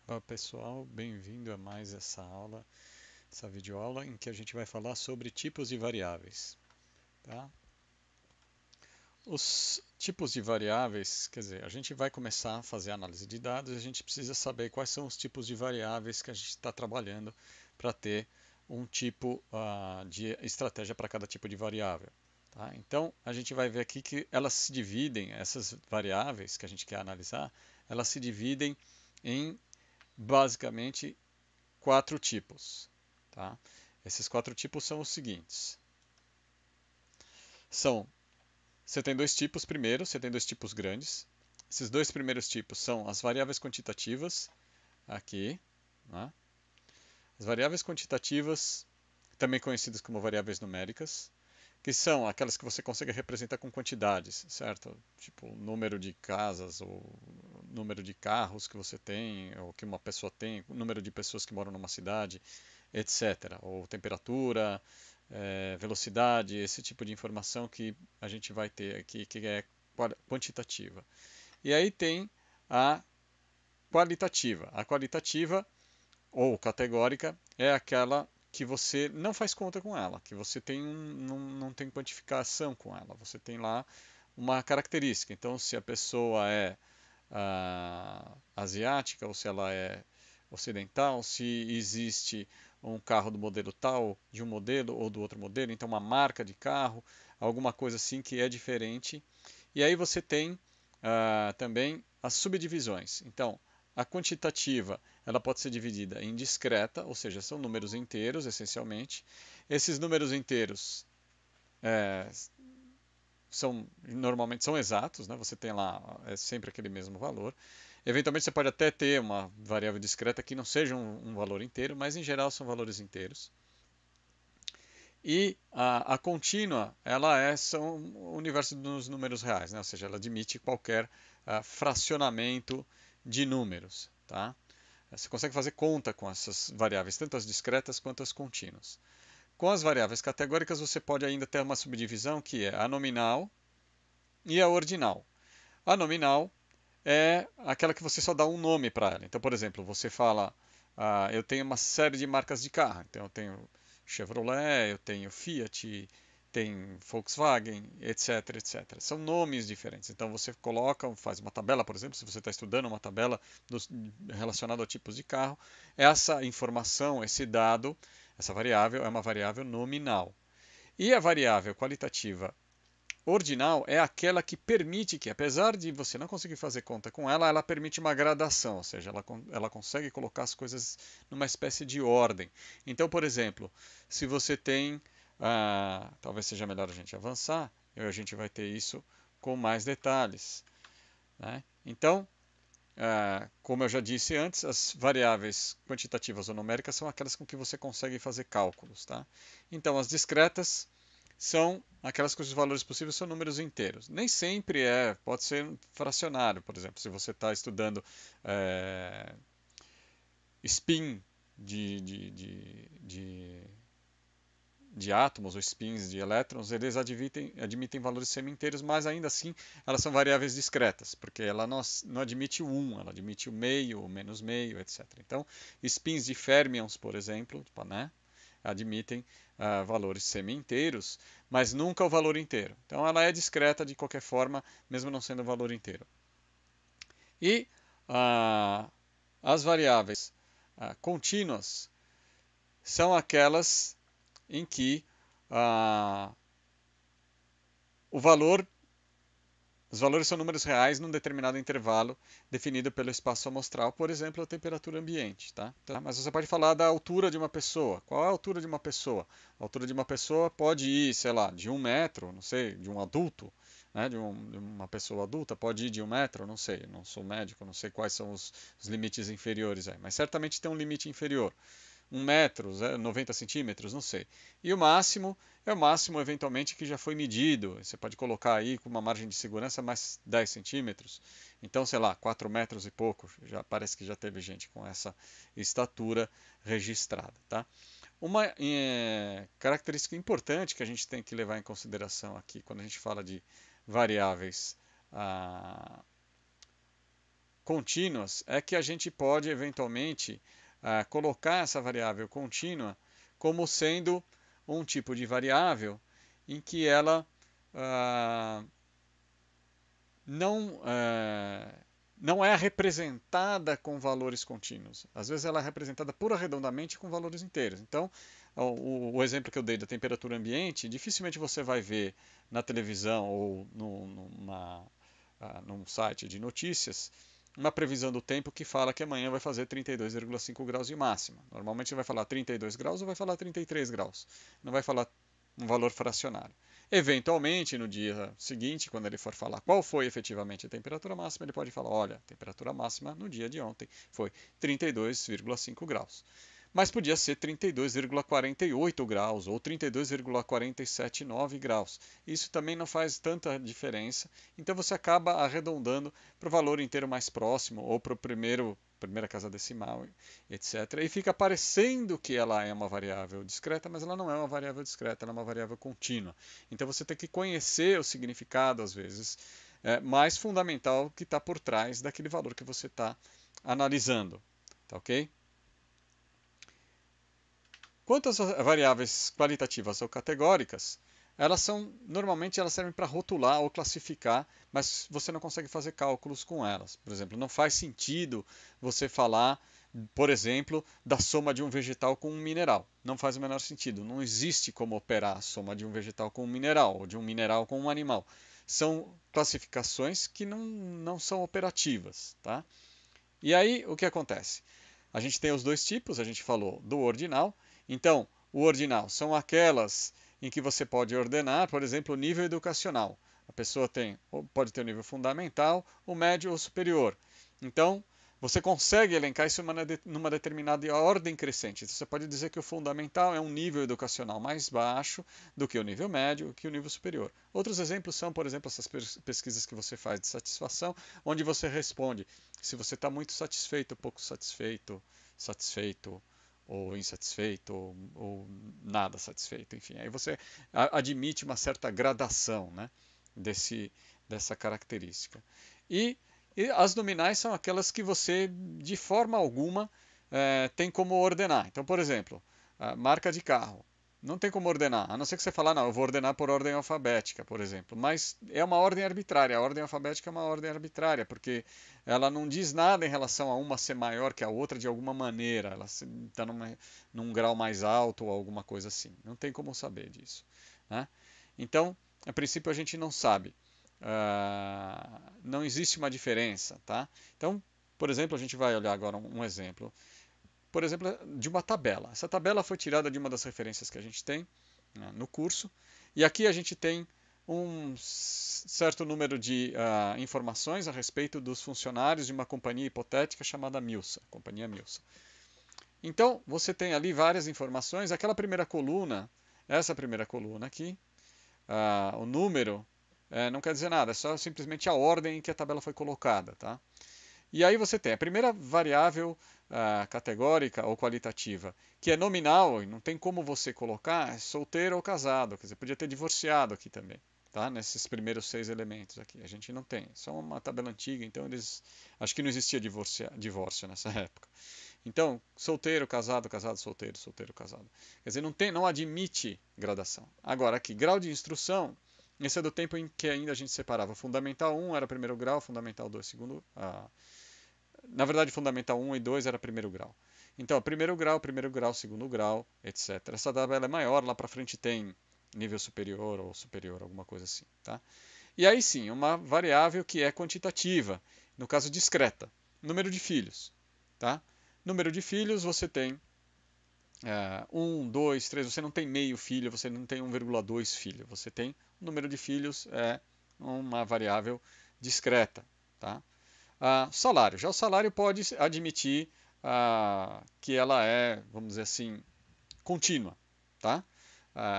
Olá pessoal, bem-vindo a mais essa videoaula em que a gente vai falar sobre tipos de variáveis, tá? Os tipos de variáveis, quer dizer, a gente vai começar a fazer análise de dados e a gente precisa saber quais são os tipos de variáveis que a gente está trabalhando para ter um tipo de estratégia para cada tipo de variável, tá? Então, a gente vai ver aqui que elas se dividem, essas variáveis que a gente quer analisar, elas se dividem em basicamente quatro tipos, tá? Esses quatro tipos são os seguintes. São, você tem dois tipos primeiro, você tem dois tipos grandes. Esses dois primeiros tipos são as variáveis quantitativas, aqui, né? As variáveis quantitativas, também conhecidas como variáveis numéricas, que são aquelas que você consegue representar com quantidades, certo? Tipo, número de casas, ou número de carros que você tem, ou que uma pessoa tem, número de pessoas que moram numa cidade, etc. Ou temperatura, velocidade, esse tipo de informação que a gente vai ter aqui, que é quantitativa. E aí tem a qualitativa. A qualitativa ou categórica é aquela que você não faz conta com ela, que você não tem quantificação com ela. Você tem lá uma característica. Então, se a pessoa é asiática ou se ela é ocidental, se existe um carro do modelo tal, de um modelo ou do outro modelo, então uma marca de carro, alguma coisa assim que é diferente. E aí você tem também as subdivisões. Então, a quantitativa ela pode ser dividida em discreta, ou seja, são números inteiros essencialmente. Esses números inteiros é, normalmente são exatos, né? Você tem lá sempre aquele mesmo valor. Eventualmente você pode até ter uma variável discreta que não seja um valor inteiro, mas em geral são valores inteiros. E a contínua, são o universo dos números reais, né? Ou seja, ela admite qualquer fracionamento de números, tá? Você consegue fazer conta com essas variáveis, tanto as discretas quanto as contínuas. Com as variáveis categóricas, você pode ainda ter uma subdivisão que é a nominal e a ordinal. A nominal é aquela que você só dá um nome para ela. Então, por exemplo, você fala, eu tenho uma série de marcas de carro. Então, eu tenho Chevrolet, eu tenho Fiat, tem Volkswagen, etc, etc. São nomes diferentes. Então, você coloca, faz uma tabela, por exemplo, se você está estudando uma tabela relacionada a tipos de carro, essa informação, esse dado, essa variável é uma variável nominal. E a variável qualitativa ordinal é aquela que permite que, apesar de você não conseguir fazer conta com ela, ela permite uma gradação, ou seja, ela consegue colocar as coisas numa espécie de ordem. Então, por exemplo, se você tem, talvez seja melhor a gente avançar, e a gente vai ter isso com mais detalhes, né? Então, como eu já disse antes, as variáveis quantitativas ou numéricas são aquelas com que você consegue fazer cálculos, tá? Então, as discretas são aquelas cujos valores possíveis são números inteiros. Nem sempre pode ser fracionário, por exemplo, se você está estudando é, spin de, de, de, de, de átomos ou spins de elétrons, eles admitem valores semi-inteiros, mas ainda assim elas são variáveis discretas, porque ela não admite o 1, ela admite o meio, o menos meio, etc. Então, spins de fermions, por exemplo, né, admitem valores semi-inteiros, mas nunca o valor inteiro. Então ela é discreta de qualquer forma, mesmo não sendo o valor inteiro. E as variáveis contínuas são aquelas em que ah, o valor, os valores são números reais num determinado intervalo definido pelo espaço amostral, por exemplo, a temperatura ambiente, tá? Mas você pode falar da altura de uma pessoa. Qual é a altura de uma pessoa? A altura de uma pessoa pode ir, sei lá, de 1 metro, não sei, de um adulto, né? De uma pessoa adulta pode ir de 1 metro, não sei, não sou médico, não sei quais são os limites inferiores aí, mas certamente tem um limite inferior. 1 metro, 90 centímetros, não sei. E o máximo é o máximo, eventualmente, que já foi medido. Você pode colocar aí com uma margem de segurança mais 10 centímetros. Então, sei lá, 4 metros e pouco. Já parece que já teve gente com essa estatura registrada, tá? Uma característica importante que a gente tem que levar em consideração aqui quando a gente fala de variáveis ah, contínuas é que a gente pode eventualmente colocar essa variável contínua como sendo um tipo de variável em que ela ah, não, não é representada com valores contínuos. Às vezes ela é representada pura redondamente com valores inteiros. Então, o exemplo que eu dei da temperatura ambiente, dificilmente você vai ver na televisão ou num site de notícias uma previsão do tempo que fala que amanhã vai fazer 32,5 graus de máxima. Normalmente vai falar 32 graus ou vai falar 33 graus. Não vai falar um valor fracionário. Eventualmente, no dia seguinte, quando ele for falar qual foi efetivamente a temperatura máxima, ele pode falar: olha, a temperatura máxima no dia de ontem foi 32,5 graus. Mas podia ser 32,48 graus ou 32,479 graus. Isso também não faz tanta diferença, então você acaba arredondando para o valor inteiro mais próximo ou para o primeira casa decimal, etc. E fica parecendo que ela é uma variável discreta, mas ela não é uma variável discreta, ela é uma variável contínua. Então você tem que conhecer o significado, às vezes, mais fundamental que está por trás daquele valor que você está analisando. Tá ok? Quanto às variáveis qualitativas ou categóricas, normalmente elas servem para rotular ou classificar, mas você não consegue fazer cálculos com elas. Por exemplo, não faz sentido você falar, por exemplo, da soma de um vegetal com um mineral. Não faz o menor sentido. Não existe como operar a soma de um vegetal com um mineral ou de um mineral com um animal. São classificações que não são operativas, tá? E aí, o que acontece? A gente tem os dois tipos, a gente falou do ordinal. Então, o ordinal são aquelas em que você pode ordenar, por exemplo, o nível educacional. A pessoa pode ter o nível fundamental, o médio ou superior. Então, você consegue elencar isso numa determinada ordem crescente. Você pode dizer que o fundamental é um nível educacional mais baixo do que o nível médio, que o nível superior. Outros exemplos são, por exemplo, essas pesquisas que você faz de satisfação, onde você responde se você está muito satisfeito, pouco satisfeito, satisfeito ou insatisfeito ou nada satisfeito, enfim. Aí você admite uma certa gradação, né, dessa característica. E as nominais são aquelas que você, de forma alguma, tem como ordenar. Então, por exemplo, a marca de carro. Não tem como ordenar, a não ser que você falar, não, eu vou ordenar por ordem alfabética, por exemplo. Mas é uma ordem arbitrária. A ordem alfabética é uma ordem arbitrária, porque ela não diz nada em relação a uma ser maior que a outra de alguma maneira. Ela está num grau mais alto ou alguma coisa assim. Não tem como saber disso, né? Então, a princípio, a gente não sabe. Não existe uma diferença, tá? Então, por exemplo, a gente vai olhar agora um exemplo. Por exemplo, de uma tabela. Essa tabela foi tirada de uma das referências que a gente tem, né, no curso. E aqui a gente tem um certo número de informações a respeito dos funcionários de uma companhia hipotética chamada Milsa, companhia Milsa. Então, você tem ali várias informações. Aquela primeira coluna, essa primeira coluna aqui, o número, não quer dizer nada, é só simplesmente a ordem em que a tabela foi colocada, tá? E aí você tem a primeira variável categórica ou qualitativa, que é nominal, e não tem como você colocar solteiro ou casado, quer dizer, podia ter divorciado aqui também, tá? Nesses primeiros 6 elementos aqui, a gente não tem, só uma tabela antiga, então acho que não existia divórcio nessa época. Então, solteiro, casado, casado, solteiro, solteiro, casado. Quer dizer, não admite gradação. Agora aqui, grau de instrução, esse é do tempo em que ainda a gente separava. Fundamental 1 era primeiro grau, Fundamental 2 segundo. Na verdade, Fundamental 1 e 2 era primeiro grau. Então, primeiro grau, segundo grau, etc. Essa tabela é maior, lá para frente tem nível superior ou superior, alguma coisa assim. Tá? E aí sim, uma variável que é quantitativa, no caso discreta, número de filhos. Tá? Número de filhos, você tem 1, 2, 3, você não tem meio filho, você não tem 1,2 filho, você tem o número de filhos, é uma variável discreta. Tá? Salário. Já o salário pode admitir que ela é, vamos dizer assim, contínua. Tá?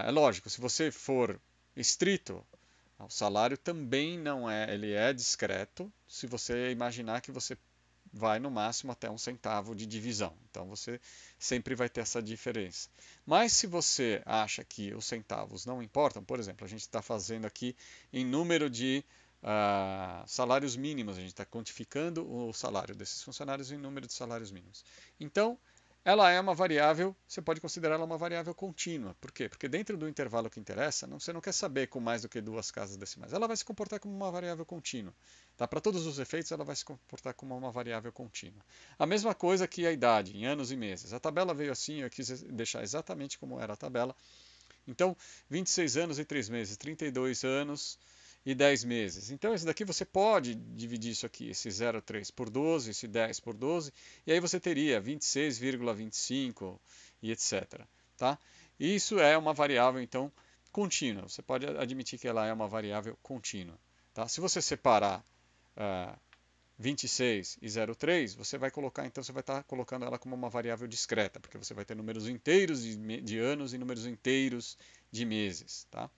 É lógico, se você for estrito, o salário também não é, ele é discreto, se você imaginar que você vai no máximo até 1 centavo de divisão. Então você sempre vai ter essa diferença. Mas se você acha que os centavos não importam, por exemplo, a gente está fazendo aqui em número de salários mínimos, a gente está quantificando o salário desses funcionários em número de salários mínimos. Então, ela é uma variável, você pode considerar ela uma variável contínua. Por quê? Porque dentro do intervalo que interessa, você não quer saber com mais do que duas casas decimais. Ela vai se comportar como uma variável contínua. Tá? Para todos os efeitos, ela vai se comportar como uma variável contínua. A mesma coisa que a idade, em anos e meses. A tabela veio assim, eu quis deixar exatamente como era a tabela. Então, 26 anos e 3 meses, 32 anos e 10 meses. Então, esse daqui você pode dividir isso aqui, esse 0,3 por 12, esse 10 por 12, e aí você teria 26,25 e etc. Tá? Isso é uma variável, então, contínua. Você pode admitir que ela é uma variável contínua. Tá? Se você separar 26 e 0,3, você vai colocar, então você vai estar colocando ela como uma variável discreta, porque você vai ter números inteiros de anos e números inteiros de meses. Tá?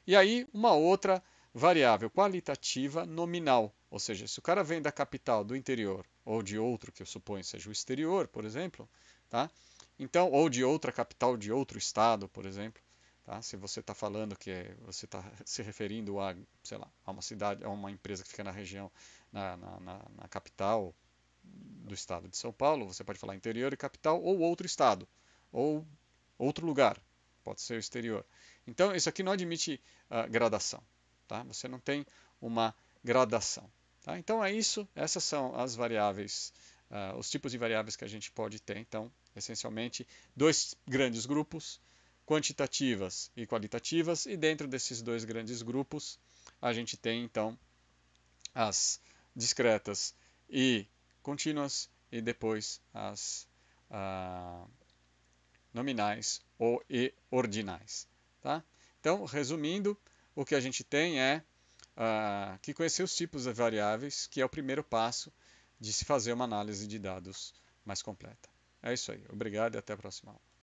E aí, uma outra variável qualitativa nominal, ou seja, se o cara vem da capital do interior ou de outro que eu suponho seja o exterior, por exemplo, tá? Então, ou de outra capital de outro estado, por exemplo, tá? Se você está falando que você está se referindo a, sei lá, a uma cidade, a uma empresa que fica na região, na capital do estado de São Paulo, você pode falar interior e capital ou outro estado, ou outro lugar, pode ser o exterior. Então, isso aqui não admite gradação, tá? Você não tem uma gradação. Tá? Então, é isso, essas são as variáveis, os tipos de variáveis que a gente pode ter. Então, essencialmente, dois grandes grupos, quantitativas e qualitativas, e dentro desses dois grandes grupos, a gente tem, então, as discretas e contínuas, e depois as nominais e ordinais. Tá? Então, resumindo, o que a gente tem é que conhecer os tipos de variáveis, que é o primeiro passo de se fazer uma análise de dados mais completa. É isso aí. Obrigado e até a próxima aula.